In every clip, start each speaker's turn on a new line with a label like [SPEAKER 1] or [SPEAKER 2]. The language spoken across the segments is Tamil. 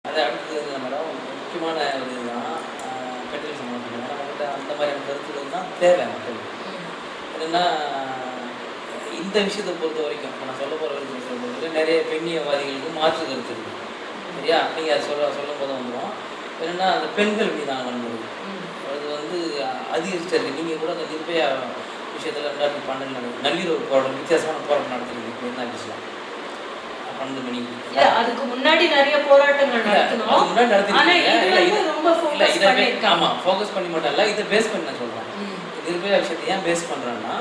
[SPEAKER 1] அது அடுத்தது மேடம் முக்கியமான ஒரு இதுதான் பெண்கள் சம்மந்தப்பட்ட நம்மகிட்ட அந்த மாதிரியான கருத்துக்கள் தான் தேவை மக்களுக்கு. என்னென்னா இந்த விஷயத்தை பொறுத்த வரைக்கும் இப்போ நான் சொல்ல போகிற விஷயத்தை பொறுத்த வரைக்கும் நிறைய பெண்ணியவாதிகளுக்கு மாற்று கருத்து இருக்குது. சரியா? நீங்கள் அதை சொல்லும் போது வந்துடும். என்னென்னா அந்த பெண்கள் மீதான வன்முறை அது வந்து அதிகரிச்சிருக்கு. நீங்கள் கூட அந்த நிர்பயா விஷயத்தில் 2012 நள்ளிரவு போராட்டம் வித்தியாசமான போராட்டம் நடத்திருக்கு. இப்போ என்ன பேசலாம் 12 மணிக்கு
[SPEAKER 2] அதுக்கு முன்னாடி நிறைய போராட்டங்கள் நடத்தணும்.
[SPEAKER 1] ஆமாம் ஃபோக்கஸ் பண்ணி மட்டும் இல்லை, இதை பேஸ் பண்ணி நான் சொல்கிறேன். நிர்பயா விஷயத்தை ஏன் பேஸ் பண்ணுறேன்னா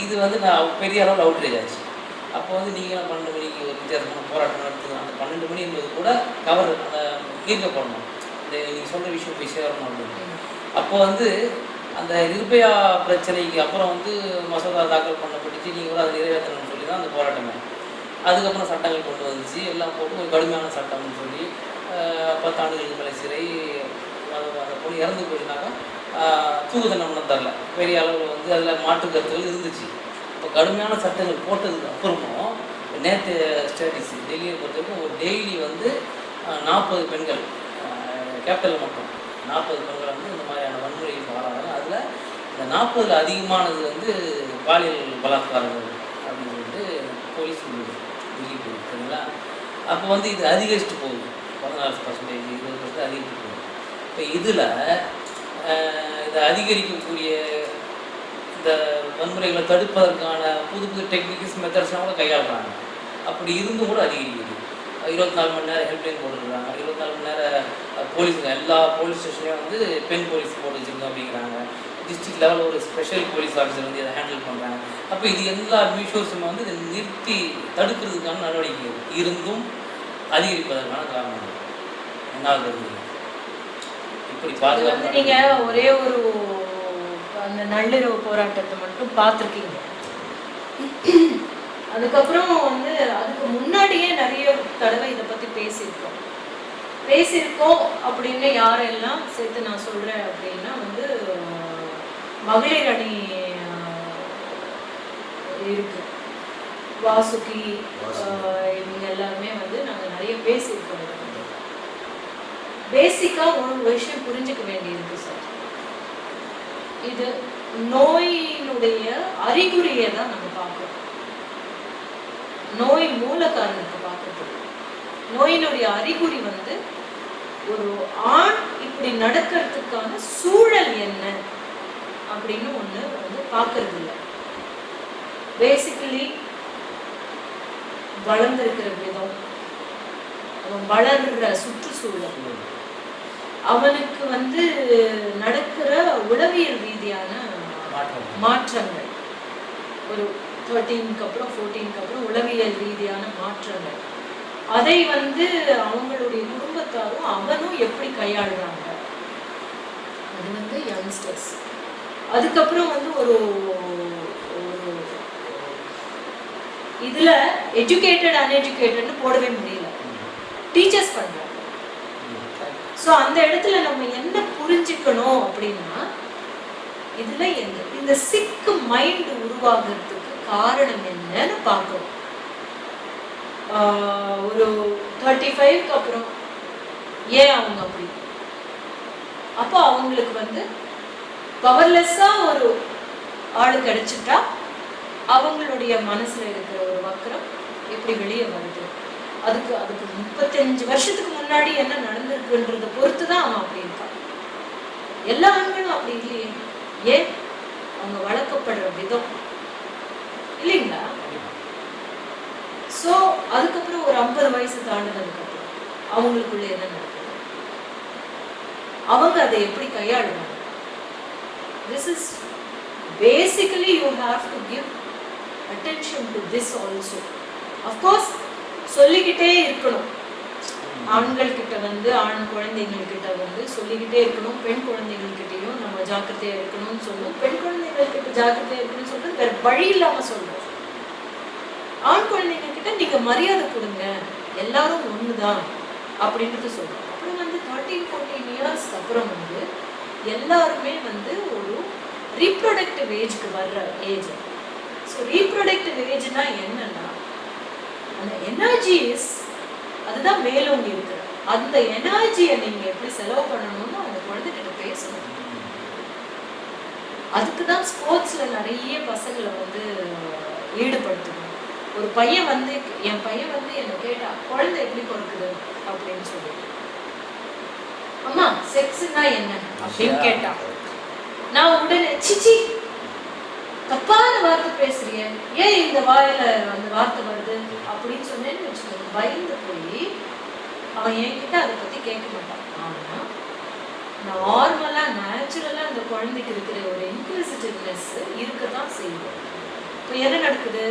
[SPEAKER 1] இது வந்து நான் பெரிய அளவில் அவுட்ரேஜ் ஆச்சு. அப்போ வந்து நீங்கள் 12 மணிக்கு ஒரு வித்தியாசமான போராட்டம் நடத்துது. அந்த 12 மணி என்பது கூட கவர் அந்த ஈர்க்கப்படணும். இந்த நீங்கள் சொல்கிற விஷயம் போய் சேரணும் அப்படின்னு. அப்போ வந்து அந்த நிர்பயா பிரச்சனைக்கு அப்புறம் வந்து மசோதா தாக்கல் பண்ணப்பட்டுச்சு. நீங்கள் கூட அதை நிறைவேற்றணும்னு சொல்லி தான் அந்த போராட்டமே. அதுக்கப்புறம் சட்டங்கள் கொண்டு வந்துச்சு. எல்லாம் போட்டு ஒரு கடுமையான சட்டம்னு சொல்லி 10 ஆண்டுகளுக்கு மேலே சிறை, அந்த பொண்ணு இறந்து போயிட்டாங்க. தூக்கு தண்டனை தரல. பெரிய அளவில் வந்து அதில் மாற்று கருத்துகள் இருந்துச்சு. இப்போ கடுமையான சட்டங்கள் போட்டதுக்கு அப்புறமும் நேற்று ஸ்டடீஸ் டெல்லியை பொறுத்தவரைக்கும் ஒரு டெய்லி வந்து 40 பெண்கள் கேபிட்டலில் மட்டும் 40 பெண்கள் வந்து இந்த மாதிரியான வன்முறைக்கு ஆளாங்க. அதில் இந்த 40 அதிகமானது வந்து பாலியல் பலாத்காரங்கள் அப்படின்னு சொல்லிட்டு போலீஸ் டெல்லி போகுது. சரிங்களா? அப்போ வந்து இது அதிகரிச்சுட்டு போகுது. 14% 20% அதிகரிச்சு போகுது. இப்போ இதில் இதை அதிகரிக்கக்கூடிய இந்த வன்முறைகளை தடுப்பதற்கான புது புது டெக்னிக்ஸ் மெத்தட்ஸ்லாம் கூட கையாளுறாங்க. அப்படி இருந்தும் கூட அதிகரிக்குது. 24 மணி நேரம் ஹெல்ப்லைன் போட்டுருக்காங்க. 24 மணி நேரம் போலீஸுங்க எல்லா போலீஸ் ஸ்டேஷன்லேயும் வந்து பெண் போலீஸ் போட்டு வச்சுருக்கோம் அப்படிங்கிறாங்க. டிஸ்ட்ரிக்ட் லெவலில் ஒரு ஸ்பெஷல் போலீஸ் ஆஃபீஸர் வந்து இதை ஹேண்டில் பண்ணுறாங்க. அப்போ இது எல்லா மியூஷர்ஸும் வந்து இதை நிறுத்தி தடுக்கிறதுக்கான நடவடிக்கை இருந்தும் அதிகரிப்பதற்கான காரணம் என்ன இப்படி பாதுகாப்பு.
[SPEAKER 2] நீங்கள் ஒரே ஒரு அந்த நள்ளிரவு போராட்டத்தை மட்டும் பார்த்துருக்கீங்க. அதுக்கப்புறம் வந்து அதுக்கு முன்னாடியே நிறைய தடவை இதை பற்றி பேசியிருக்கோம் அப்படின்னு யாரெல்லாம் சேர்த்து நான் சொல்கிறேன் அப்படின்னா வந்து மகளிர் அணி இருக்கு, வாசுகி, இவங்க எல்லாருமே வந்து நாங்கள் நிறைய பேசியிருக்கோம். பேசிக்காக ஒரு விஷயம் புரிஞ்சுக்க வேண்டியிருக்கு சார். இது நோயினுடைய அறிகுறியை தான் நம்ம பார்க்கணும். நோய் மூல காரணத்தை பார்க்கறது. நோயினுடைய அறிகுறி வந்து ஒரு ஆண் இப்படி நடக்கிறதுக்கான சூழல் என்ன அப்படின்னு ஒண்ணு வந்து பார்க்கறது இல்லை. பேசிக்கலி வளர்ந்திருக்கிற விதம், அவன் வளர்ற சுற்றுச்சூழல், அவனுக்கு வந்து நடக்கிற உளவியல் ரீதியான மாற்றங்கள், ஒரு 13க்கு அப்புறம் 14க்கு அப்புறம் உளவியல் ரீதியான மாற்றங்கள், அதை வந்து அவங்களுடைய குடும்பத்தாரும் அவனும் எப்படி கையாளுறாங்க, அது வந்து யங்ஸ்டர்ஸ். அதுக்கப்புறம் வந்து ஒரு இதுல எஜுகேட்டட் அன்எஜுகேட்டட்னு போடவே முடியல, டீச்சர்ஸ் பண்றாங்க. ஸோ அந்த இடத்துல நம்ம என்ன புரிஞ்சுக்கணும் அப்படின்னா இதுல இந்த சிக் மைண்ட் உருவாகிறதுக்கு காரணம் என்னன்னு பார்க்கணும். ஒரு 35க்கு அப்புறம் ஏன் அவங்க அப்படி, அப்போ அவங்களுக்கு வந்து பவர்லெஸ்ஸா ஒரு ஆளு கிடைச்சிட்டா அவங்களுடைய மனசுல இருக்கிற ஒரு வக்கரம் எப்படி வெளியே வருது, அதுக்கு 35 வருஷத்துக்கு முன்னாடி என்ன நடந்திருக்குன்றத பொறுத்து தான் அவன் அப்படி இருக்கான். எல்லா ஆண்களும் அப்படி இல்லையே. ஏன்? அவங்க வளர்க்கப்படுற விதம் இல்லைங்களா? ஸோ அதுக்கப்புறம் ஒரு 50 வயசு தாண்டினதுக்கு அப்புறம் அவங்களுக்குள்ள என்ன நடக்குது, அவங்க அதை எப்படி கையாளுவாங்க. This is basically you have to give attention to this also. Of course சொல்லிக்கிட்டே இருக்கணும். ஆண்கள் கிட்ட வந்து ஆண் குழந்தைகள் கிட்ட வந்து சொல்லிக்கிட்டே இருக்கணும். பெண் குழந்தைகள் கிட்டையும் நம்ம ஜாக்கிரதையா இருக்கணும்னு சொல்லணும். பெண் குழந்தைகள் கிட்ட ஜாக்கிரதையா இருக்கணும்னு சொல்றது வேற வழி இல்லாம சொல்றோம். ஆண் குழந்தைங்க கிட்ட நீங்க மரியாதை கொடுங்க, எல்லாரும் ஒண்ணுதான் அப்படின்றது சொல்றோம். அப்புறம் வந்து 13-14 இயர்ஸ்க்கு அப்புறம் வந்து எல்லாருமே வந்து ஒரு ரீப்ரொடக்டிவ் ஏஜ்க்கு வர்ற ஏஜ். ஸோ ரீப்ரொடக்டிவ் ஏஜ்னா என்னன்னா அந்த எனர்ஜிஸ் அதுதான் மேலோங்கி இருக்கிற அந்த எனர்ஜியை நீங்க எப்படி செலவு பண்ணணும்னு அந்த குழந்தைகிட்ட பேசணும். அதுக்கு தான் ஸ்போர்ட்ஸ்ல நிறைய பசங்களை வந்து ஈடுபடுத்தணும். ஒரு பையன் வந்து என் பையன் வந்து என்ன கேட்டா, குழந்தை எப்படி பிறக்குது அப்படின்னு சொல்லி, அம்மா செக்ஸ்னா என்ன அப்படின்னு கேட்டான். நான் உடனே சிச்சி தப்பான வார்த்தை பேசுறிய, ஏன் இந்த வாயில அந்த வார்த்தை வருது அப்படின்னு சொன்னேன்னு வச்சுக்கோங்க, பயந்து போய் அவன் என்கிட்ட அதை பத்தி கேட்க மாட்டான். ஆனா நார்மலா நேச்சுரலா அந்த குழந்தைக்கு இருக்கிற ஒரு இன்க்விசிட்டிவ்னஸ் இருக்கதான் செய்யும். இப்போ என்ன நடக்குது,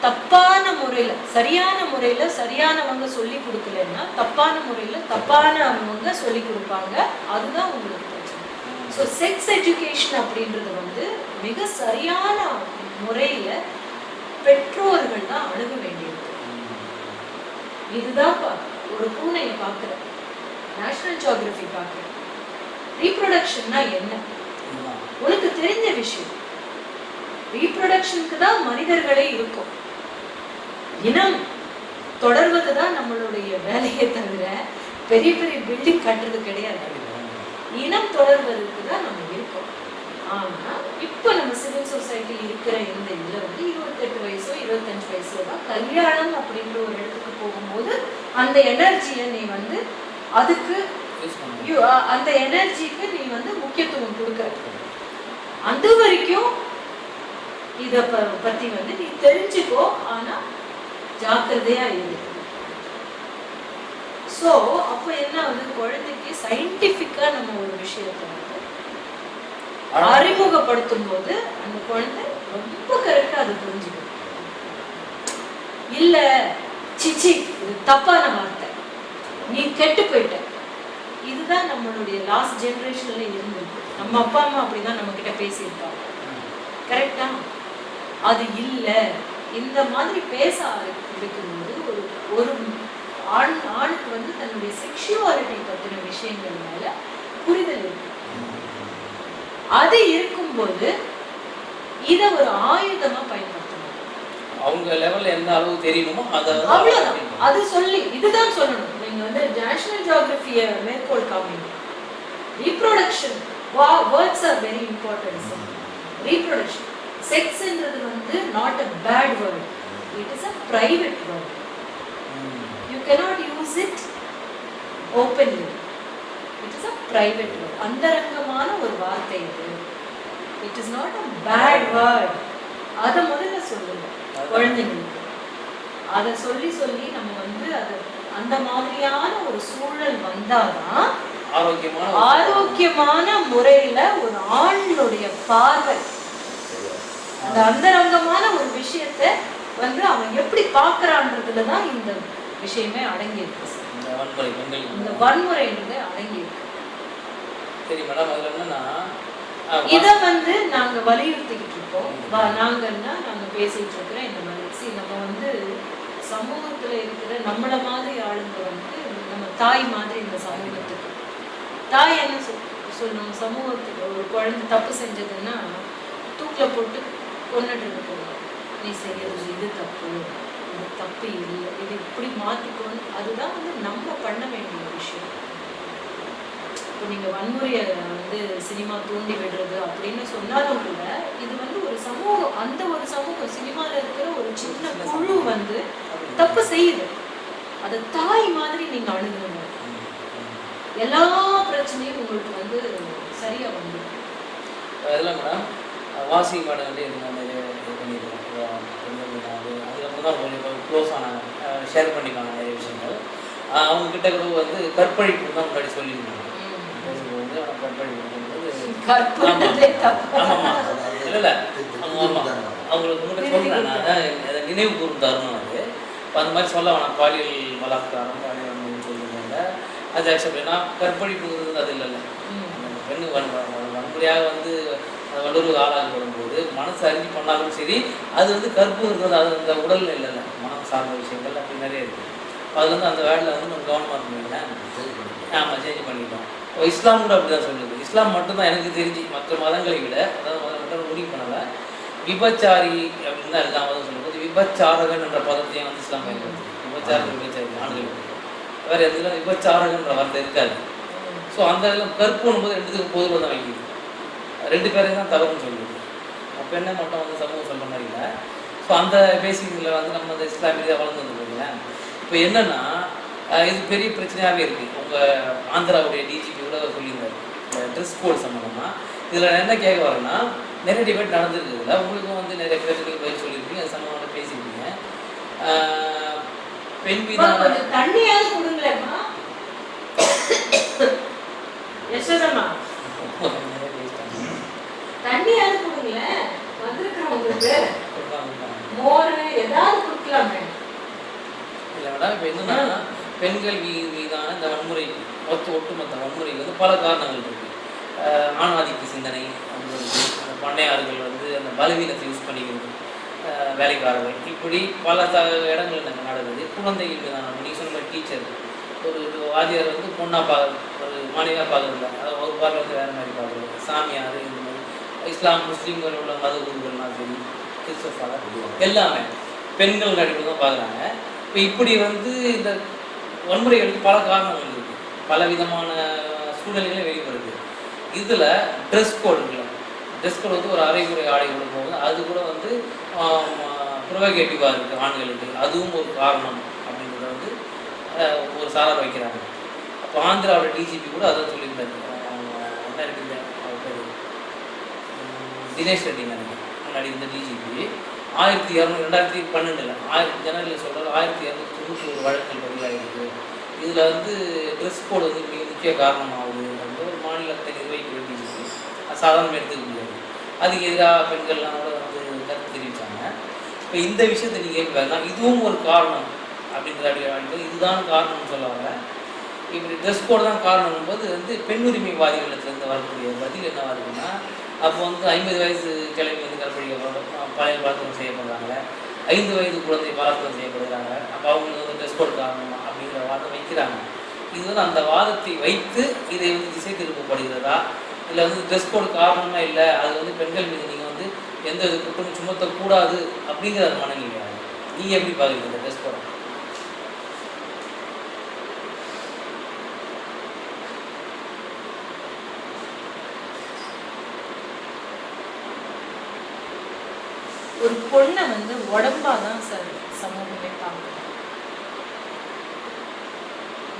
[SPEAKER 2] தப்பான முறையில சரியான முறையில சரியானவங்க சொல்லி கொடுக்கலன்னா தப்பான முறையில தப்பானவங்க சொல்லி கொடுப்பாங்க. அதுதான் உங்களுக்கு பிரச்சனை. ஸோ செக்ஸ் எஜுகேஷன் அப்படின்றது வந்து மிக சரியான முறையில பெற்றோர்கள் தான் அணுக வேண்டியிருக்கு. இதுதான் ஒரு பூனையை பார்க்குறேன், நேஷனல் ஜியோகிராஃபி பார்க்குறேன், ரீப்ரொடக்ஷன்னா என்ன உனக்கு தெரிஞ்ச விஷயம். ரீப்ரொடக்ஷனுக்கு தான் மனிதர்களே இருக்கும். இனம் தொடர்வதுதான் நம்மளுடைய வேலையை தவிர பெரிய பெரிய பில்டிங் கட்டுறது கிடையாது. இனம் தொடர்வதற்கு தான் நம்ம இருக்கோம். ஆனா இப்ப நம்ம சிவில் சொசைட்டி இருக்கிற இந்த இதுல வந்து 28 வயசோ 25 வயசுல தான் கல்யாணம் அப்படின்ற ஒரு இடத்துக்கு போகும்போது அந்த எனர்ஜியை நீ வந்து அதுக்கு அந்த எனர்ஜிக்கு நீ வந்து முக்கியத்துவம் கொடுக்குற. அது வரைக்கும் இத பத்தி வந்து நீ தெரிஞ்சுக்கோ, ஆனா ஜாக்கிரதையா இரு. சோ அப்ப என்ன வந்து குழந்தைக்கு சயின்டிபிக்கா நம்ம ஒரு விஷயத்தை வந்து அறிமுகப்படுத்தும் போது அந்த குழந்தை ரொம்ப கரெக்டா அதை புரிஞ்சுக்கணும். இல்ல சிச்சி இது தப்பான வார்த்தை, நீ கெட்டு போயிட்ட, இதுதான் நம்மளுடைய லாஸ்ட் ஜெனரேஷன்ல இருந்திருக்கு. நம்ம அப்பா அம்மா அப்படிதான் நம்ம கிட்ட பேசியிருப்பாங்க, கரெக்டா? அது இல்ல, இந்த மாதிரி பேச ஆரம்பிக்கும்போது ஒரு ஒரு ஆணுக்கு வந்து தன்னுடைய செக்ஷுவாலிட்டி பத்தின விஷயங்கள் மேல புரிதல் இருக்கு. அது இருக்கும்போது இத ஒரு ஆயுதமா பயன்படுத்தணும்.
[SPEAKER 1] அவங்க லெவல்ல என்ன அளவு தெரியணுமோ
[SPEAKER 2] அவ்வளவுதான். அது சொல்லி இதுதான் சொல்லணும். நீங்க வந்து நேஷனல் ஜியோகிராஃபியை மேற்கோள் காமிங்க. Reproduction words are very important. Reproduction செக்ஸ்ன்றது வந்து not a bad word, it is a private word. You cannot use it openly. It is a private word. அந்தரங்கமான ஒரு வார்த்தை இது. It is not a bad word. அத முதல்ல சொல்லுங்க குழந்தைங்களுக்கு. அத சொல்லி சொல்லி நம்ம வந்து அது அந்த மாதிரியான ஒரு சூழல் வந்தாதான் ஆரோக்கியமான முறையில ஒரு ஆணுடைய பார்வை அந்த அந்தரங்கமான ஒரு விஷயத்தை வந்து அவன் எப்படி பார்க்கறான்றதுலதான் இந்த விஷயமே அடங்கி இருக்கு. இந்த வன்முறைன்றது அடங்கி இருக்கு.
[SPEAKER 1] சரி மேடம், அதுல என்னன்னா
[SPEAKER 2] இத வந்து நாங்க வலியுறுத்திக்கிட்டு இருக்கோம். நாங்க பேசிட்டு இருக்கிற இந்த மாதிரி நம்ம வந்து சமூகத்துல இருக்கிற நம்மள மாதிரி ஆளுங்க வந்து நம்ம தாய் மாதிரி இந்த சமூகத்துக்கு தாய் என்ன சொல்லணும், சமூகத்துக்கு ஒரு குழந்தை தப்பு செஞ்சதுன்னா தூக்கில போட்டு கொண்டுட்டு இருக்கணும். நீ செய்யறது இது தப்பு, இது தப்பு இல்லை, இது இப்படி மாற்றிக்கணும். அதுதான் வந்து நம்ம பண்ண வேண்டிய விஷயம். இப்போ நீங்கள் வன்முறையை வந்து சினிமா தூண்டி விடுறது அப்படின்னு சொன்னாலும் கூட இது வந்து ஒரு சமூகம், அந்த ஒரு சமூகம் சினிமாவில் இருக்கிற ஒரு சின்ன குழு வந்து தப்பு செய்யுது. அதை தாய் மாதிரி நீங்கள் அணுகுங்க. எல்லா பிரச்சனையும் உங்களுக்கு வந்து சரியா வந்து
[SPEAKER 1] அதெல்லாம் மேடம் வாசி மேடம் வந்து நிறைய இது பண்ணியிருக்கோம். அதுக்கப்புறம் தான் கொஞ்சம் க்ளோஸ் ஆனாங்க, ஷேர் பண்ணிப்பாங்க நிறைய விஷயங்கள். அவங்கக்கிட்ட கூட வந்து கற்பழிப்பு தான் முன்னாடி சொல்லியிருந்தாங்க. பேசும்போது ஆனால் கற்பழிப்பு இல்லை அவங்களுக்கு முன்னாடி சொல்கிறேன் நான் அதான் அதை நினைவு கூறும் தருணம் அது. இப்போ அந்த மாதிரி சொல்ல வேணாம், பாலியல் பலாத்காரம் பாலியல் சொல்லுவாங்க. அது ஆக்சுவலி நான் கற்பழிப்புங்கிறது அது இல்லைல்ல, பெண்ணு வன்முறையாக வந்து வல்லுறவு ஆளாக வரும்போது மனசு அறிஞ்சு பண்ணாலும் சரி, அது வந்து கற்புங்கிறது அது அந்த உடல் இல்லைல்ல, மனம் சார்ந்த விஷயங்கள் அப்படி நிறைய இருக்குது. அது வந்து அந்த வேலையில் வந்து நம்ம கவனமாக இருக்கணும். ஆமாம், சேஞ்ச் பண்ணிட்டோம். இப்போ இஸ்லாம் கூட அப்படி தான் சொல்லுது. இஸ்லாம் மட்டும்தான் எனக்கு தெரிஞ்சு மற்ற மதங்களை விட, அதாவது மட்டும் முடிவு பண்ணலை, விபச்சாரி அப்படின்னு தான் இருக்காங்க சொல்லும்போது விபச்சாரகன் என்ற பதத்தையும் வந்து இஸ்லாம் பயன்படுத்துது. விபச்சாரி ஆண்கள் வேறு எதுல விபச்சாரகன்ற வார்த்தை இருக்காது. ஸோ அந்த இதெல்லாம் கற்புன்னும் போது ரெண்டுத்துக்கும் பொதுவாக தான் வைக்கிது, 2 பேரையும் தான் தவறுன்னு சொல்லுது. பெண்ணை மட்டும் வந்து சமூகம் சொல்கிற மாதிரி இல்லை. ஸோ அந்த பேசிக்கில் வந்து நம்ம இந்த இஸ்லாமிய வளர்ந்து வந்துருக்கீங்க. இப்போ என்னென்னா இது பெரிய பிரச்சனையாகவே இருக்குது. உங்கள் ஆந்திராவுடைய டிஜிபி கூட சொல்லியிருந்தார் இந்த ட்ரெஸ் கோட் சம்மந்தமாக. இதில் என்ன கேட்க வரேன்னா, நிறைய டிபேட் நடந்துருக்குதுல்ல, உங்களுக்கும் வந்து நிறைய பேர் நீங்கள் பதில் சொல்லியிருக்கீங்க, அது சம்மந்தமாக பேசியிருக்கீங்க. பெண் மீதான
[SPEAKER 2] தண்ணியாவது கொடுங்களேம்மா யசோதம்மா, தண்ணியாவது கொடுங்களேன், வந்திருக்கிறவங்களுக்கு மோர் ஏதாவது கொடுக்கலாமே.
[SPEAKER 1] இல்லை மேடம், இப்போ என்னன்னா பெண்கள் மீதான இந்த வன்முறை ஒட்டுமொத்த வன்முறைக்கு வந்து பல காரணங்கள் இருக்குது. ஆணாதிக்க சிந்தனை வந்து அந்த பண்ணையாளர்கள் வந்து அந்த பலவீனத்தை யூஸ் பண்ணிக்கிறது, வேலைக்காரர்கள், இப்படி பல இடங்கள் எனக்கு நடக்குது. குழந்தைகள் மீதான நீங்கள் சொன்ன மாதிரி டீச்சர், ஒரு வாத்தியார் வந்து பொண்ணாக ஒரு மனைவியாக பார்க்குறதில்ல, அதாவது ஒரு பார்வை வந்து வேறு மாதிரி பார்க்குறது, சாமியார், இந்த மாதிரி இஸ்லாம் முஸ்லீம்கள் உள்ள மத குருக்கள்லாம் சரி, கிறிஸ்தவ எல்லாமே பெண்கள் நடிப்பு தான் பார்க்குறாங்க. இப்போ இப்படி வந்து இந்த வன்முறைகளுக்கு பல காரணங்கள் இருக்குது, பல விதமான சூழ்நிலைகளே வெளிப்படுது. இதில் ட்ரெஸ் கோடு இருக்குல்ல, ட்ரெஸ் கோடு வந்து ஒரு அரைகுறை ஆடைகளோட போகுது, அது கூட வந்து ப்ரொவகேட்டிவாக இருக்குது ஆண்களுக்கு, அதுவும் ஒரு காரணம் அப்படிங்கிறத வந்து ஒரு சாரார் வைக்கிறாங்க. அப்போ ஆந்திராவோட டிஜிபி கூட அதான் சொல்லியிருந்தாரு. என்ன இருக்குது அவர் பேர் தினேஷ் ரெட்டி நினைக்கிறேன், முன்னாடி இந்த டிஜிபி 2012 ஜனவரியில் சொல்கிறார் 1291 வழக்குகள் பதிவாகிருக்கு. இதில் வந்து ட்ரெஸ் கோடு வந்து மிக முக்கிய காரணமாகுது. வந்து ஒரு மாநிலத்தை நிர்வகிக்க வேண்டியது சாதாரணமாக எடுத்துக்க முடியாது. அதுக்கு எதிராக பெண்கள்லாம் கூட வந்து கருத்து தெரிவித்தாங்க. இப்போ இந்த விஷயத்தை நீங்கள் கேட்கலன்னா இதுவும் ஒரு காரணம் அப்படின்றது, இதுதான் காரணம்னு சொல்லுவாங்க. இப்படி ட்ரெஸ் கோடு தான் காரணம் போது வந்து பெண் உரிமைவாதிகளிடத்துலேருந்து வரக்கூடிய பதில் என்னவாக இருக்குன்னா, அப்போ வந்து 50 வயசு கிழமை வந்து கற்பழிக்க பழைய பலாத்காரம் செய்யப்படுறாங்க, 5 வயது குழந்தை பலாத்காரம் செய்யப்படுறாங்க, அப்போ அவங்களுக்கு வந்து ட்ரெஸ் கோடு காரணமா அப்படிங்கிற வாதம் வைக்கிறாங்க. இது வந்து அந்த வாதத்தை வைத்து இதை வந்து திசை திருப்பப்படுகிறதா, இல்லை வந்து ட்ரெஸ் கோடு காரணமாக இல்லை, அது வந்து பெண்கள் மீது நீங்கள் வந்து எந்த இது குற்றம் சுமத்தக்கூடாது அப்படிங்கிற மனநிலை நீங்கள் எப்படி பார்க்குறீங்க இந்த ட்ரெஸ் கோடை?
[SPEAKER 2] ஒரு பொண்ணை வந்து உடம்பா தான் சார் சமூகமே பார்க்கணும்.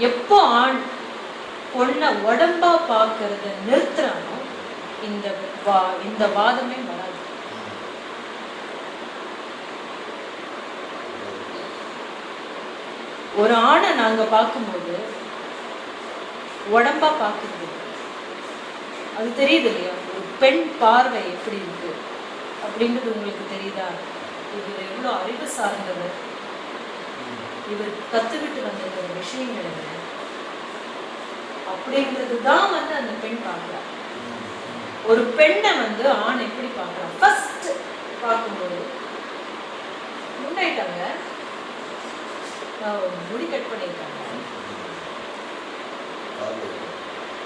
[SPEAKER 2] எப்போ ஆண் பொண்ணை உடம்பா பார்க்கறத நிறுத்துறானோ இந்த வாதமே வராது. ஒரு ஆணை நாங்க பார்க்கும்போது உடம்பா பார்க்கறது அது தெரியுது இல்லையா, ஒரு பெண் பார்வை எப்படி இருக்கு அப்படின்றது உங்களுக்கு தெரியுதா? இவர் எவ்வளோ அறிவு சார்ந்தவர், இவர் கத்துக்கிட்டு வந்திருக்கிற விஷயங்கள் என்ன அப்படின்றது தான் வந்து அந்த பெண் பார்க்கிறார். ஒரு பெண்ணை வந்து ஆண் எப்படி பார்க்கிறான்? ஃபர்ஸ்ட் பார்க்கும்போது முன்னாயிட்டாங்க, முடி கட் பண்ணியிருக்காங்க,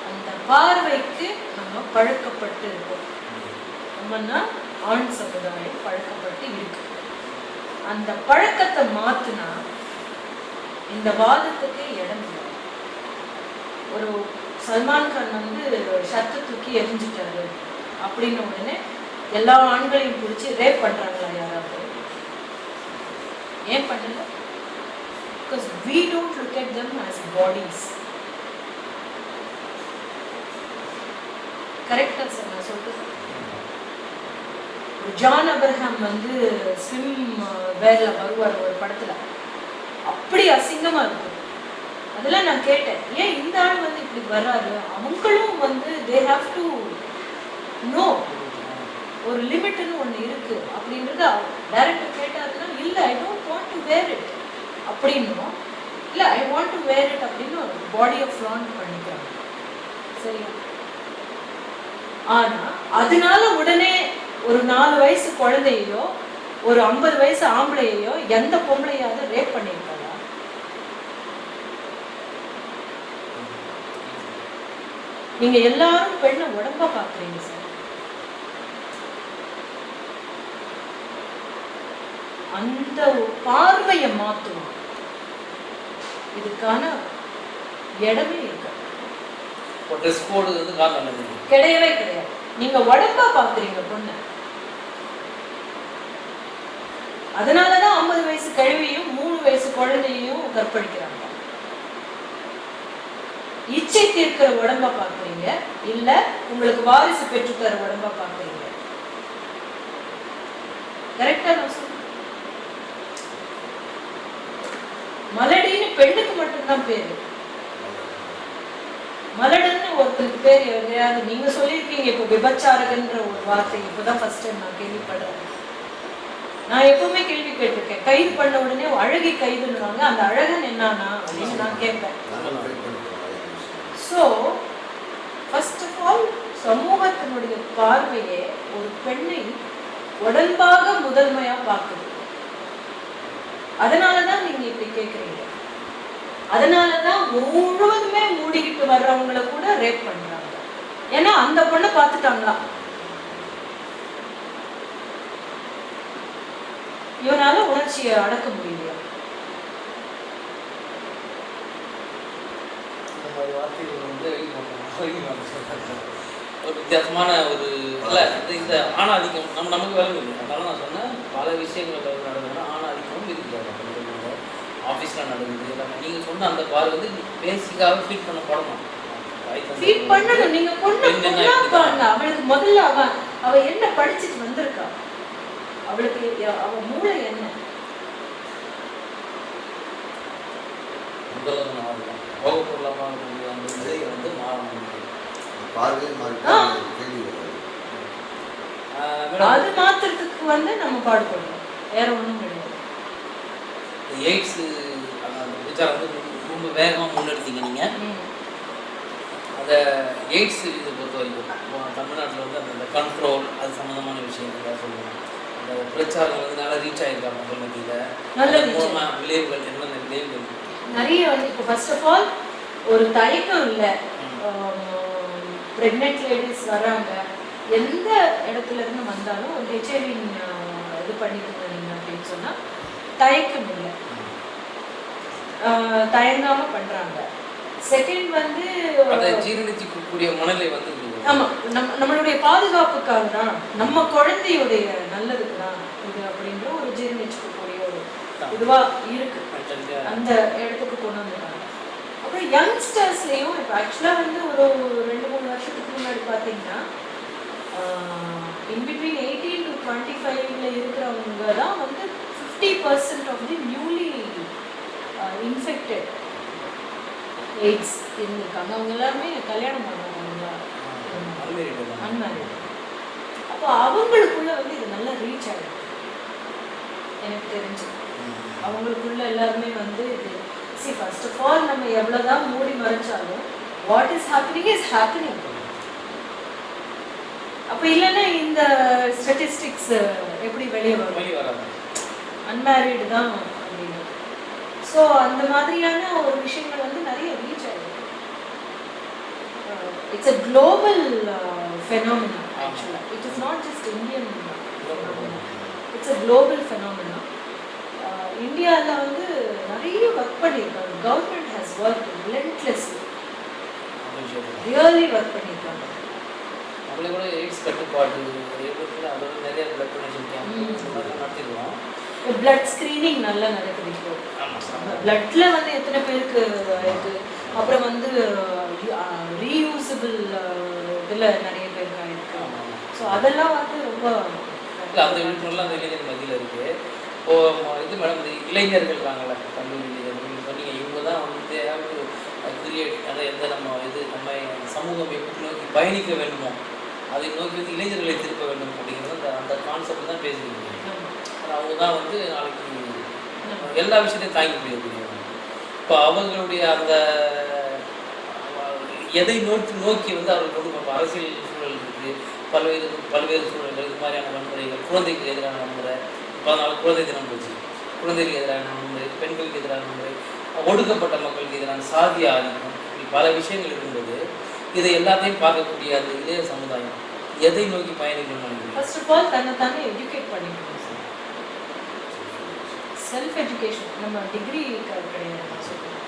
[SPEAKER 2] அந்த பார்வைக்கு நம்ம பழக்கப்பட்டு இருக்கோம். நம்மன்னா ஆண் சமுதாயம் பழக்கப்பட்டு இருக்கு. அந்த பழக்கத்தை மாத்தினா இந்த வாதத்துக்கு இடம் இல்லை. ஒரு சல்மான் கான் வந்து ஷர்ட்டை தூக்கி எரிஞ்சிட்டாரு அப்படின்னு உடனே எல்லா ஆண்களையும் பிடிச்சி ரேப் பண்றாங்களா யாராவது? ஏன் பண்ணல? Because we don't look at them as bodies. கரெக்டா சார் நான் சொல்றது? ஜான் அப்ரஹாம் வந்து ஸ்விம் வேர்ல வருவார் ஒரு படத்துல, அப்படி அசிங்கமா இருக்கும். அதெல்லாம் நான் கேட்டேன், ஏன் இந்த ஆள் வந்து இப்படி வர்றாரு? அவங்களும் வந்து they have to know ஒரு லிமிட்னு ஒன்று இருக்கு அப்படின்றது டைரக்டர் கேட்டாருன்னா, இல்லை I don't want to wear it அப்படின்னும், இல்லை I want to wear it அப்படின்னு பாடியை ஃப்ளாண்ட் பண்ணிக்கிறாங்க. சரியா? ஆனா அதனால உடனே ஒரு 4 வயசு குழந்தையோ ஒரு 50 வயசு ஆம்பளையோ எந்த பொம்பளையாவது ரேப் பண்ணியிருக்காங்க? நீங்க எல்லாரும் பெண்ணை உடம்பா பாக்குறீங்க சார். அந்த பார்வையை மாத்துவோம். இதுக்கான இடமே இருக்கு.
[SPEAKER 1] ஒரு ட்ரெஸ் கோடு வந்து காரணம் இல்லை,
[SPEAKER 2] கிடையவே கிடையாது. நீங்க உடம்பா பாக்குறீங்க பொண்ணு. அதனாலதான் 50 வயசு கிழவியும் 3 வயசு குழந்தையும் கற்பழிக்கிறாங்க. இச்சை தீர்க்கிற உடம்பா பாக்குறீங்க, இல்ல உங்களுக்கு வாரிசு பெற்றுத்தர உடம்பா பாக்குறீங்க. கரெக்டா நான் சொல்றேன். மலடின்னு பெண்ணுக்கு மட்டும்தான் பேரு. மலடன்னு ஒருத்தருக்கு பேர் எதையாவது நீங்க சொல்லியிருக்கீங்க. இப்போ விபச்சாரகன்ற ஒரு வார்த்தை இப்பதான் ஃபர்ஸ்ட் டைம் நான் கேள்விப்படுறேன். நான் எப்பவுமே கேள்வி கேட்டிருக்கேன். கைது பண்ண உடனே அழகி கைதுன்னுவாங்க, அந்த அழகன் என்னன்னா அப்படின்னு நான் கேட்பேன். ஸோ ஃபர்ஸ்ட் ஆஃப் ஆல் சமூகத்தினுடைய பார்வையே ஒரு பெண்ணை உடன்பாக முதன்மையா பார்க்குது. அதனாலதான் நீங்க இப்படி கேட்குறீங்க. அதனாலதான் முழுவதுமே மூடிக்கிட்டு வர்றவங்களை கூட ரேப் பண்றாங்க. ஏன்னா அந்த பொண்ணை பார்த்துட்டாங்களா, இவனால உணர்ச்சியை அடக்க முடியலையா.
[SPEAKER 1] ஒரு வித்தியாசமான ஒரு இல்லை இந்த ஆணாதிக்கம் நமக்கு விளங்குது. அதனால நான் சொன்னேன் பல விஷயங்கள் நடந்ததுன்னா ஆணாதிக்கமும் இருக்குது. ஆஃபீஸில் நடக்குது எல்லாமே. நீங்கள் சொன்ன அந்த பால் வந்து பேசிக்காகவே ஃபீட் பண்ண படணும்.
[SPEAKER 2] ஃபீட் பண்ணணும். நீங்கள் பொண்ணு பாருங்க. அவளுக்கு முதல்ல அவ என்ன படிச்சுட்டு வந்திருக்கா, அவளுக்கு அவ மூளை என்ன.
[SPEAKER 1] வந்து மாறணும்.
[SPEAKER 2] அது மாத்திரத்துக்கு வந்து நம்ம பாடுபடணும், வேற ஒன்றும் கிடையாது.
[SPEAKER 1] எய்ட்ஸ் அந்த விசாரம் வந்து ரொம்ப வேகமாக முன்னெடுத்தீங்க நீங்கள். அந்த எய்ட்ஸ் இதை பொறுத்த வரைக்கும் தமிழ்நாட்டில் வந்து அந்த கண்ட்ரோல் அது சம்மந்தமான விஷயங்கள் சொல்லுவாங்க. அந்த பிரச்சாரம் வந்து நல்லா ரீச் ஆகிருக்காங்க மக்கள் மத்தியில். மூலமாக விளைவுகள் என்னென்ன விளைவுகள்
[SPEAKER 2] நிறைய வந்து இப்போ ஃபர்ஸ்ட் ஆஃப் ஆல் ஒரு தயக்கம் இல்லை. ப்ரெக்னென்ட் லேடிஸ் வராங்க, எந்த இடத்துல இருந்து வந்தாலும் ஒரு ஹெச்ஐவி இது பண்ணிட்டு இருந்தீங்க அப்படின்னு சொன்னால் தயக்கம் இல்லை, தயங்காம பண்றாங்க. செகண்ட் வந்து
[SPEAKER 1] ஜீரணிக்கக்கூடிய மனநிலை வந்து
[SPEAKER 2] ஆமா நம்மளுடைய பாதுகாப்புக்காக தான், நம்ம குழந்தையுடைய நல்லதுக்கு தான் இது அப்படின்ற ஒரு ஜீரணிச்சுக்கக்கூடிய ஒரு இதுவா இருக்கு. அந்த இடத்துக்கு கொண்டு வந்துட்டாங்க. அப்புறம் யங்ஸ்டர்ஸ்லயும் இப்போ ஆக்சுவலாக வந்து ஒரு 2-3 வருஷத்துக்கு முன்னாடி பார்த்தீங்கன்னா இன்பிட்வீன் 18 to 25 இருக்கிறவங்க தான் வந்து 50% of the newly infected AIDS இருந்திருக்காங்க. அவங்க எல்லாருமே கல்யாணம் பண்ணுவாங்க, அன்மேரிட். அப்போ அவங்களுக்குள்ள வந்து இது நல்லா ரீச் ஆகிடும் எனக்கு தெரிஞ்சு. அவங்களுக்குள்ள எல்லாருமே வந்து இது ஃபர்ஸ்ட் ஆஃப் ஆல் நம்ம எவ்வளோதான் மூடி மறைச்சாலும் what is happening is happening. அப்போ இல்லைன்னா இந்த ஸ்டாட்டிஸ்டிக்ஸ் எப்படி வெளியே வரும், அன்மேரிடு தான் அப்படின்னு. ஸோ அந்த மாதிரியான ஒரு விஷயங்கள் வந்து நிறைய ரீச் ஆகிடும். It's a global phenomenon actually. It is not just Indian phenomenon. It's a global phenomenon. இந்தியாவில் வந்து நிறைய ஒர்க் பண்ணியிருக்காங்க. Government has work relentlessly, really work பண்ணியிருக்காங்க.
[SPEAKER 1] நம்மளே கூட எய்ட்ஸ் கட்டுப்பாடு அதோட நிறைய பிளட் டொனேஷன் கேம்ப் நடத்திடுவோம்.
[SPEAKER 2] பிளட் ஸ்க்ரீனிங் நல்லா நடக்குது இப்போ. பிளட்ல வந்து எத்தனை பேருக்கு இருக்கு. அப்புறம் வந்து ரீயூசபிள் இதில் நிறைய பேருக்கு ஆயிருக்கு. ஸோ அதெல்லாம் வந்து ரொம்ப
[SPEAKER 1] அந்த விழிப்புணர்வுலாம் அந்த இளைஞர் மத்தியில் இருக்குது. இப்போது இது மேடம் இந்த இளைஞர்கள் இருக்காங்களே கல்லூரி இளைஞர்கள் சொன்னீங்க, இவங்க தான் வந்து கிரியேட் அதை எந்த நம்ம இது நம்ம சமூகம் எப்படி நோக்கி பயணிக்க வேண்டுமோ அதை நோக்கி வந்து இளைஞர்களை திருப்ப வேண்டும் அப்படிங்கிறது அந்த கான்செப்ட் தான் பேசுகிறீங்க. அவங்க தான் வந்து நாளைக்கு எல்லா விஷயத்தையும் தாங்கி முடியக்கூடியவங்க. இப்போ அவங்களுடைய அந்த எதை நோக்கி வந்து அவர்கள் கொண்டு அரசியல் சூழல் இருக்குது, பல்வேறு சூழல்கள், இது மாதிரியான வன்முறைகள், குழந்தைக்கு எதிரான வன்முறை, 14 குழந்தை தினம் போச்சு, குழந்தைக்கு எதிரான வன்முறை, பெண்களுக்கு எதிரான வன்முறை, ஒடுக்கப்பட்ட மக்களுக்கு எதிரான சாதிய ஆதிக்கம், இப்படி பல விஷயங்கள் இருக்கும்போது இதை எல்லாத்தையும் பார்க்கக்கூடிய அந்த இளைய சமுதாயம் எதை நோக்கி பயணிக்கணும்?
[SPEAKER 2] ஃபர்ஸ்ட் ஆஃப் ஆல் தன்னை தானே எஜுகேட் பண்ணிக்கணும். செல்ஃப் எஜுகேஷன் நம்ம டிகிரி கிடையாது, நான் சொல்கிறேன்.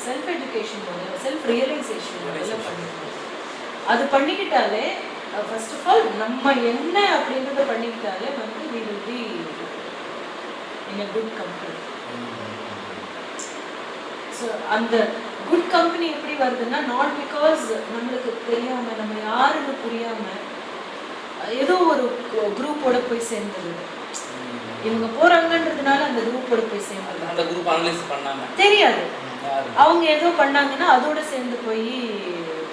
[SPEAKER 2] செல்ஃப் எஜுகேஷன் முதல்ல, செல்ஃப் ரியலைசேஷன் முதல்ல பண்ணிக்கணும். அது பண்ணிக்கிட்டாலே ஃபர்ஸ்ட் ஆஃப் ஆல் நம்ம என்ன அப்படின்றத பண்ணிக்கிட்டாலே வந்து we will be in a good company. So அந்த குட் கம்பெனி எப்படி வருதுன்னா, நாட் பிகாஸ் நம்மளுக்கு தெரியாம, நம்ம யாருன்னு புரியாம ஏதோ ஒரு குரூப்போட போய் சேர்ந்தது. இவங்க போறாங்கன்றதுனால அந்த குரூப்போட போய் சேர்ந்தது.
[SPEAKER 1] அந்த குரூப் அனலைஸ் பண்ணாம
[SPEAKER 2] தெரியாது, அவங்க ஏதோ பண்ணாங்கன்னா அதோட சேர்ந்து போய்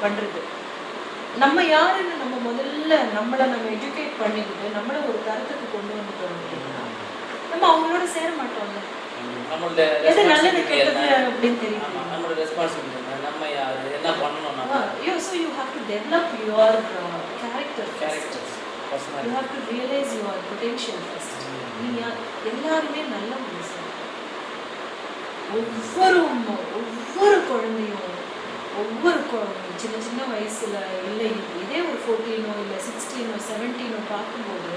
[SPEAKER 2] பண்றது. நம்ம யாருன்னு நம்ம முதல்ல நம்மளை நம்ம எஜுகேட் பண்ணிக்கிட்டு நம்மள ஒரு தரத்துக்கு கொண்டு வந்துட்டோம் அப்படின்னா நம்ம அவங்களோட சேர மாட்டோம்ல.
[SPEAKER 1] நம்மளோட
[SPEAKER 2] எது நல்லது கெட்டது அப்படின்னு தெரியும்.
[SPEAKER 1] நம்மளோட ரெஸ்பான்சிபிலிட்டி நம்ம யாரு, என்ன பண்ணணும் நம்ம.
[SPEAKER 2] So you have to develop your character first. You have to realize your potential first. நீ எல்லாருமே நல்ல மனுஷன். ஒவ்வொரு குழந்தையும் சின்ன சின்ன வயசுல இல்லை இதே ஒரு 14 இல்லை 16 17 பார்க்கும்போது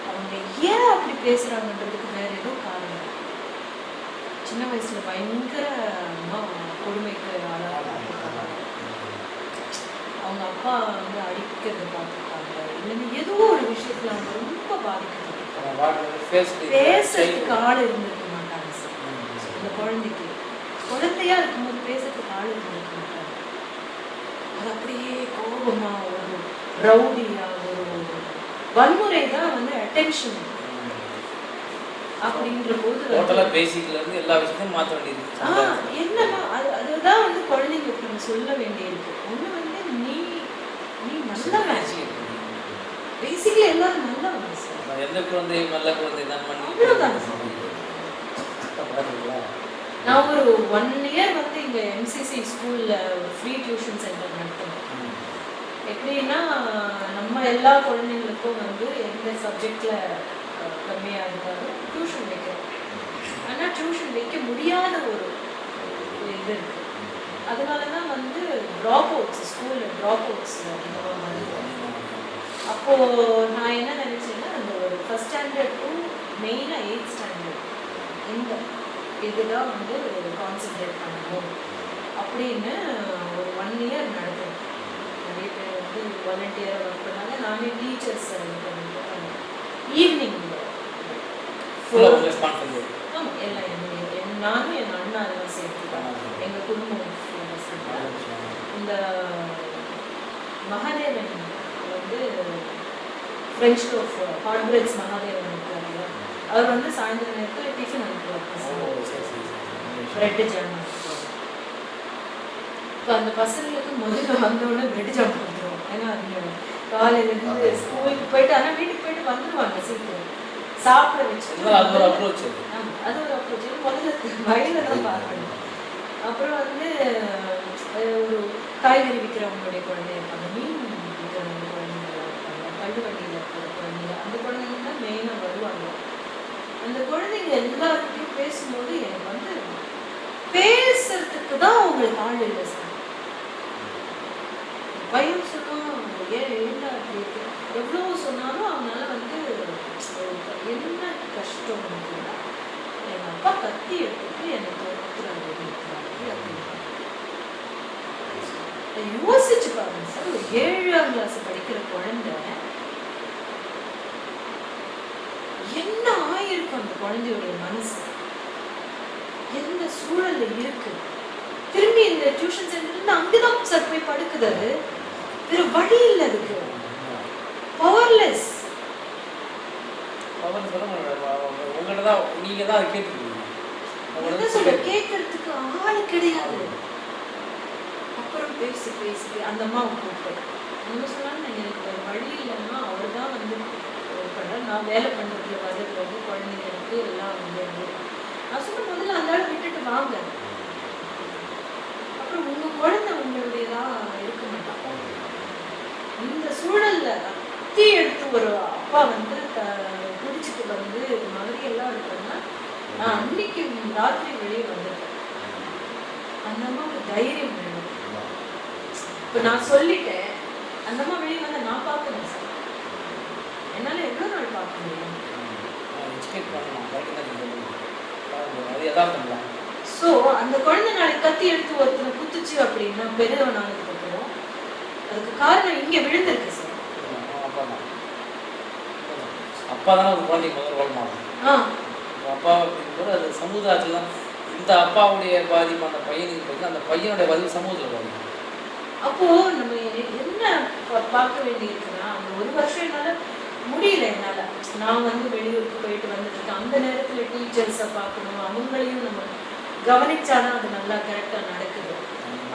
[SPEAKER 2] அவங்க ஏன் அப்படி பேசுறாங்கன்றதுக்கு வேற ஏதோ காரணம். சின்ன வயசுல பயங்கர கொடுமைக்கு ஆளாக அவங்க அப்பா வந்து அடிக்கிறது பார்த்துருக்காங்க, இல்லைன்னா ஏதோ ஒரு விஷயத்துல அவங்க ரொம்ப பாதிக்கப்பட்டிருக்காங்க. பேசுறதுக்கு ஆள் இருந்திருக்க மாட்டாங்க சார். இந்த குழந்தையா இருக்கும்போது பேசுறதுக்கு ஆள் இருந்திருக்க மாட்டாங்க. அது அப்படியே கோபமா ஒரு ரவுடியா ஒரு வன்முறை தான் வந்து அட்டென்ஷன் அப்படின்ற போது
[SPEAKER 1] பேசிக்ல இருந்து எல்லா விஷயத்தையும் மாற்ற வேண்டியது.
[SPEAKER 2] என்னன்னா அதுதான் வந்து குழந்தைங்களுக்கு நம்ம சொல்ல வேண்டியிருக்கு. ஒண்ணு வந்து நீ நல்லவன், பேசிக்கலி எல்லாரும் நல்லவன் சார்.
[SPEAKER 1] எந்த குழந்தை நல்ல குழந்தை தான்
[SPEAKER 2] அவ்வளவுதான். நான் ஒரு 1 year வந்து இங்க MCC ஸ்கூல்ல ஃப்ரீ டியூஷன் சென்டர் நடத்தினேன். எப்படின்னா நம்ம எல்லா குழந்தைங்களுக்கும் வந்து எந்த சப்ஜெக்ட்ல கம்மியா இருந்தாலும் டியூஷன் வைக்கிறோம். ஆனா டியூஷன் வைக்க முடியாத ஒரு இது இருக்கு. அதனாலதான் வந்து ட்ராப் அவுட்ஸ், ஸ்கூல்ல ட்ராப் அவுட்ஸ் அதிகமாக வருது. அப்போ நான் என்ன நினைச்சேன்னா, அந்த ஒரு ஃபர்ஸ்ட் ஸ்டாண்டர்ட் டு மெயினாக 8th ஸ்டாண்டர்ட் இந்த இதுதான் வந்து கான்சென்ட்ரேட் பண்ணணும் அப்படின்னு ஒரு 1 year நடக்கும். நிறைய பேர் வந்து வாலண்டியராக ஒர்க் பண்ணாங்க. நானே டீச்சர்ஸ் ஈவினிங் ஆமாம் எல்லாம் நானும் என் அண்ணா எல்லாம் சேர்த்துருக்காங்க. எங்கள் குடும்பம் இந்த மகாதேவன் வந்து French loaf hot breads Mahadevan இருக்காரு. அவர் வந்து சாயந்தரம் நேரத்தில் டிஃபன் அனுப்புவார், பிரெட் ஜாம். இப்போ அந்த பசங்களுக்கு முதல்ல வந்தோடனே பிரெட் ஜாம் கொடுத்துருவோம். ஏன்னா அது காலையிலேருந்து ஸ்கூலுக்கு போயிட்டு ஆனால் வீட்டுக்கு போயிட்டு வந்துடுவாங்க சீக்கிரம் சாப்பிட வச்சு. அது ஒரு அப்ரோச். முதல்ல வயலில் தான் பார்க்கணும். அப்புறம் வந்து ஒரு காய்கறி விற்கிறவங்களுடைய குழந்தை இருப்பாங்க, மீன் விற்கிறவங்க குழந்தைங்க இருப்பாங்க, பள்ளி வண்டியில் இருக்கிற குழந்தைங்க, அந்த குழந்தைங்க தான் மெயினாக வருவாங்க. அந்த குழந்தைங்க எல்லாருக்கிட்டையும் பேசும்போது எனக்கு வந்து பேசுறதுக்கு தான் அவங்களுக்கு ஆள் இல்லை சார். பயம் சொன்னால் என்ன அப்படி இருக்கு, எவ்வளோ சொன்னாலும் அவனால வந்து என்ன கஷ்டம் அப்படின்னா, எங்கள் அப்பா கத்தி எடுத்துட்டு என்னை தோற்றுறாரு அப்படின்னு யோசிச்சு பாருங்க சார். ஒரு 7ஆம் கிளாஸ் படிக்கிற குழந்தை என்ன ஆயிருக்கும் அந்த குழந்தையோட மனசு, எந்த சூழல்ல இருக்கு. திரும்பி இந்த டியூஷன் சென்டர்ல அங்கதான் சார் போய் படுக்குது. அது வேற வழி இல்லை, அதுக்கு பவர்லெஸ். கேட்கறதுக்கு ஆள் கிடையாது. அப்புறம் பேசி அந்த அம்மாவை கூப்பிட்டு என்ன சொன்னாலும் எனக்கு ஒரு வழி இல்லைன்னா அவர் தான் வந்து பண்றேன். நான் வேலை பண்றதுல வர்றதுல வந்து குழந்தைங்களுக்கு எல்லாம் வந்து நான் சொன்ன முதல்ல அந்த ஆள் விட்டுட்டு வாங்க. அப்புறம் உங்க குழந்தை உங்களுடையதா இருக்க மாட்டாங்க. இந்த சூழல்ல கத்தி எடுத்து ஒரு அப்பா வந்து குடிச்சிட்டு வந்து மாதிரி எல்லாம் இருக்குன்னா, நான் அன்னைக்கு ராத்திரி வெளியே வந்துட்டேன். அந்த அம்மாவுக்கு தைரியம் வேணும். இப்போ நான் சொல்லிட்டேன், அந்த அம்மா வெளியே வந்து நான் பார்க்கணும் சார். என்னால் எவ்வளோ நாள் பார்க்க முடியும்? ஸோ அந்த குழந்தை நாளைக்கு கத்தி எடுத்து ஒருத்தனை குத்துச்சு அப்படின்னா பெரியவன் ஆனதுக்கு அப்புறம் அதுக்கு காரணம் இங்க விழுந்திருக்கு சார்.
[SPEAKER 1] அப்பா தான் ஒரு குழந்தைக்கு முதல் ரோல் மாடல். அப்பா அப்படிங்கும்போது அது சமுதாயத்தில் தான் இந்த அப்பாவுடைய பாதிப்பு அந்த பையனுக்கு போய் அந்த பையனுடைய பாதிப்பு சமூகத்தில் பாதிக்கும்.
[SPEAKER 2] அப்போ நம்ம என்ன பார்க்க வேண்டியிருக்குன்னா, அந்த ஒரு வருஷம் என்னால முடியல. என்னால நான் வந்து வெளியூருக்கு போயிட்டு வந்துட்டு இருக்கேன். அந்த நேரத்துல டீச்சர்ஸை பார்க்கணும், அவங்களையும் நம்ம கவனிச்சாதான் அது நல்லா கரெக்டா நடக்குது.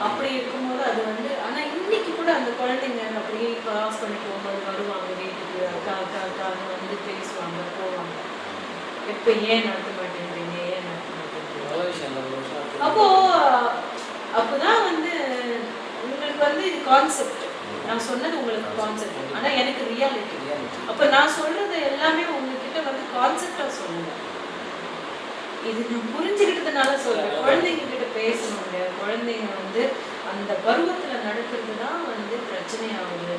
[SPEAKER 2] அப்படி இருக்கும்போது அது வந்து ஆனா இன்னைக்கு கூட அந்த குழந்தைங்க அப்படியே கிராஸ் பண்ணி போகும்போது வருவாங்க வீட்டுக்கு, அக்கா அக்கா அக்கான்னு வந்து பேசுவாங்க போவாங்க. எப்ப ஏன் நடத்த மாட்டேங்கிறீங்க, ஏன் நடத்த மாட்டேங்கிறீங்க. அப்போ அப்போதான் வந்து உங்களுக்கு வந்து இது கான்செப்ட். நான் சொன்னது உங்களுக்கு கான்செப்ட், ஆனா எனக்கு ரியாலிட்டி. அப்ப நான் சொல்றது எல்லாமே உங்ககிட்ட வந்து கான்செப்டா சொல்லுங்க. இது நான் புரிஞ்சுக்கிட்டதுனால சொல்றேன். குழந்தைங்க கிட்ட பேசணுங்க. குழந்தைங்க வந்து அந்த பருவத்துல நடக்கிறது தான் வந்து பிரச்சனை ஆகுது.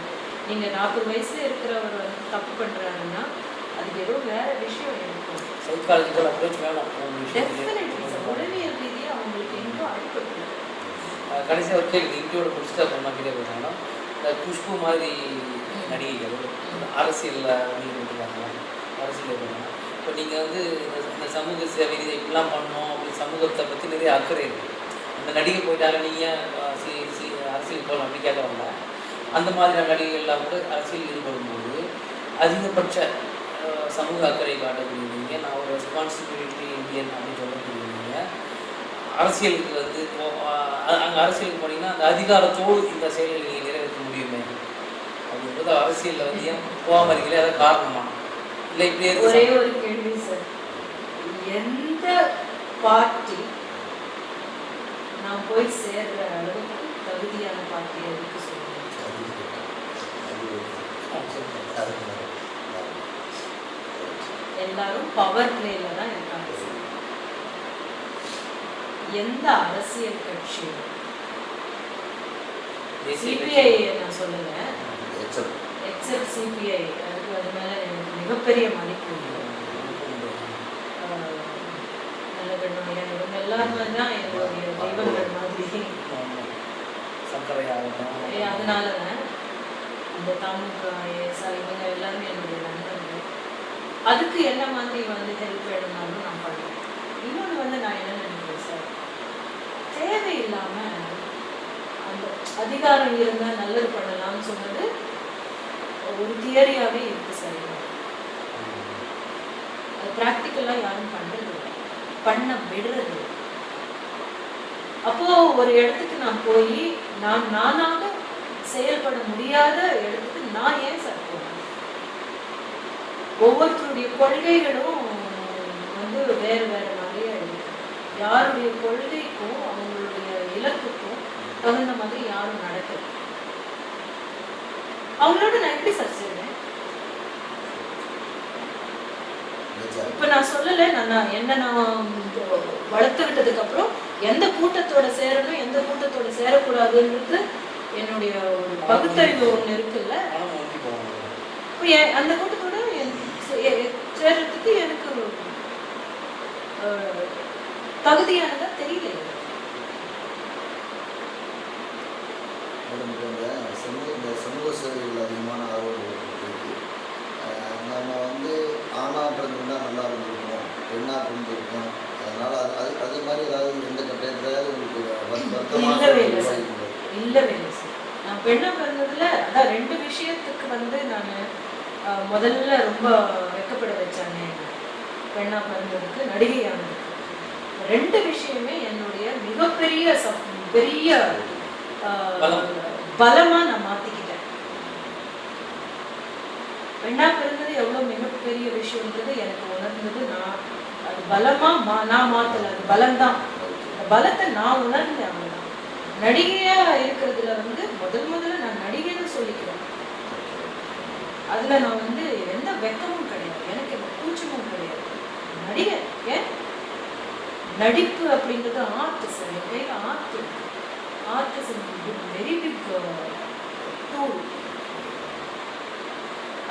[SPEAKER 2] நீங்க 40 வயசுல இருக்கிறவர் வந்து தப்பு பண்றாருன்னா அதுக்கு ஏதோ வேற விஷயம் இருக்கும்.
[SPEAKER 1] சைக்காலஜிக்கல் அப்ரோச் வேணும்.
[SPEAKER 2] டெஃபினெட்லி உளவியல் ரீதியா அவங்களுக்கு எங்கோ அடிபட்டு.
[SPEAKER 1] கடைசியாக ஒரு கேள்வி இந்தியோட முடிச்சுட்டு அப்புறமா கிட்டே போயிட்டாங்கன்னா, இந்த குஷ்பு மாதிரி நடிகைகள் அரசியலில் நீங்கள் கொடுத்துருக்காங்க, அரசியல் பண்ணாங்க. இப்போ நீங்கள் வந்து இந்த சமூக சேவை இதை இப்படிலாம் பண்ணோம் அப்படி சமூகத்தை பற்றி நிறைய அக்கறை இருக்குது. அந்த நடிகை போயிட்டாங்க நீங்கள் அரசியல் போகலாம் அப்படி கேட்க வரல. அந்த மாதிரியான நடிகைகள்லாம் கூட அரசியல் ஈடுபடும்போது அதிகபட்ச சமூக அக்கறை காட்டக்கூடியவங்க, நான் ஒரு ரெஸ்பான்சிபிலிட்டி இந்தியன் அப்படின்னு சொல்லக்கூடியவங்க, அரசியலுக்கு வந்து அங்கே அரசியலுக்கு போனீங்கன்னா அந்த அதிகாரத்தோடு இந்த செயலை நீங்கள் நிறைவேற்ற முடியுமே அப்படின்றது அரசியலில் வந்து ஏன் போகாமல் இருக்கீங்களே அதை காரணமா இல்லை இப்படி
[SPEAKER 2] ஒரே ஒரு கேள்வி சார். எந்த பார்ட்டி நான் போய் சேர்ற அளவுக்கு தகுதியான பார்ட்டி எதுக்கு சொல்லுங்க? எல்லாரும் பவர் பிளேல தான் இருக்காங்க. எந்த அரசியல் கட்சியும் சிபிஐ நான் சொல்லுங்க, எக்ஸப்ட் சிபிஐ, அதுக்கு அது மேல எனக்கு மிகப்பெரிய மதிப்பு உண்டு. நல்ல பெண்ணுடைய இவங்க எல்லாருமே தான் என்னுடைய தெய்வங்கள் மாதிரி. அதனால இந்த தமுக இவங்க எல்லாருமே என்னுடைய நண்பர்கள். அதுக்கு என்ன மாதிரி வந்து ஹெல்ப் வேணும்னாலும் நான் பண்ணுவேன். இன்னொன்று வந்து நான் என்ன நினைக்கிறேன் சார், தேவையில்லாம அந்த அதிகாரம் இருந்தால் நல்லது பண்ணலாம்னு சொன்னது ஒரு தியரியாவே இருக்கு சார். அது ப்ராக்டிக்கலாக யாரும் பண்ணுறது பண்ண விடுறது. அப்போ ஒரு இடத்துக்கு நான் போய் நானாக செயல்பட முடியாத இடத்துக்கு நான் ஏன் சார் போகணும்? ஒவ்வொருத்தருடைய கொள்கைகளும் வந்து வேறு வேறு மாதிரியா இருக்கு. யாருடைய கொள்கைக்கும் அவங்களுடைய இலக்குக்கும் தகுந்த மாதிரி யாரும் நடக்கல. அவங்களோட நான் எப்படி சார் செய்வேன்? இப்ப நான் சொல்லல, நான் வளர்த்து விட்டதுக்கு அப்புறம் எந்த கூட்டத்தோட சேரணும் எந்த கூட்டத்தோட சேரக்கூடாதுன்றது என்னுடைய ஒரு பகுத்தறிவு ஒண்ணு இருக்குல்ல. இப்போ அந்த கூட்டத்தோட சேர்றதுக்கு எனக்கு தகுதியானதா தெரியல.
[SPEAKER 3] சமூக சேவைகள் அதிகமான ஆர்வம் இருக்கு. நம்ம வந்து ஆணா பிறந்திருந்தா நல்லா இருந்திருக்கோம், பெண்ணா பிறந்திருக்கோம். அதனால அது மாதிரி ஏதாவது எந்த கட்டத்தில் உங்களுக்கு
[SPEAKER 2] இல்லவே இல்லை சார். நான் பெண்ணா பிறந்ததுல அதான் 2 விஷயத்துக்கு வந்து நான் முதல்ல ரொம்ப வெக்கப்பட வச்சாங்க. பெண்ணா பிறந்ததுக்கு, நடிகையானதுக்கு 2 விஷயமே என்னுடைய மிகப்பெரிய பெரிய பலமா நான் மாத்திக்கிட்டேன். பெண்ணா பிறந்தது எவ்வளவு மிகப்பெரிய விஷயம்ன்றது எனக்கு உணர்ந்தது. நான் அது பலமா நான் மாத்தல, அது பலம்தான். பலத்தை நான் உணர்ந்தேன். அவ்வளவுதான். நடிகையா இருக்கிறதுல வந்து முதல்ல நான் நடிகைன்னு சொல்லிக்கிறேன். அதுல நான் வந்து எந்த வெக்கமும் கிடையாது, எனக்கு எந்த கூச்சமும் கிடையாது. நடிகை ஏன் நடிப்பு அப்படின்றது ஆர்ட் சார். என் கையில் art is very big tool.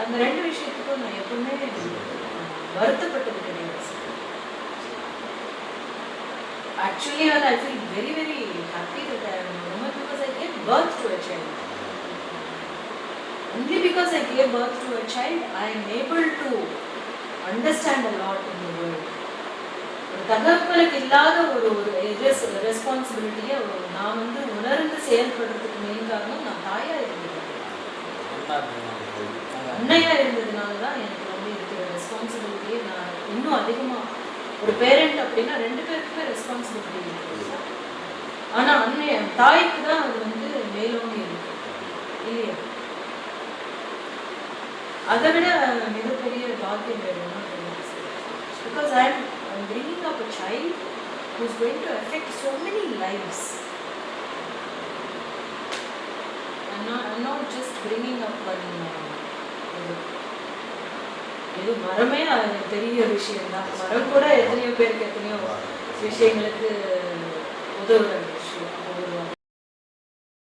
[SPEAKER 2] அந்த 2 விஷயத்துக்கும் நான் எப்பவுமே வருத்தப்பட்டது கிடையாது sir. Actually, I feel very, very happy that I am a woman because I gave birth to a child. Only because I gave birth to a child, I am able to understand a lot in the world. ஒரு தகப்பனுக்கு இல்லாத ஒரு ஒரு ரெஸ்பான்சிபிலிட்டியை நான் வந்து உணர்ந்து செயல்படுறதுக்கு மெயின் காரணம் நான் தாயா இருந்தது, அன்னையா இருந்ததுனால தான் எனக்கு வந்து இருக்கிற ரெஸ்பான்சிபிலிட்டியை நான் இன்னும் அதிகமாக ஒரு பேரண்ட் அப்படின்னா 2 பேருக்குமே ரெஸ்பான்சிபிலிட்டி இருக்கு. ஆனால் தாய்க்கு தான் அது வந்து மேலோங்கி இருக்கு இல்லையா? அதை விட மிகப்பெரிய பாக்கியம் வேணும்னா because I am bringing up a child who is going to affect so many lives. I'm not just bringing up one இது மரமே பெரிய விஷயம் தான். மரம் கூட எத்தனையோ பேருக்கு எத்தனையோ விஷயங்களுக்கு உதவுற விஷயம்.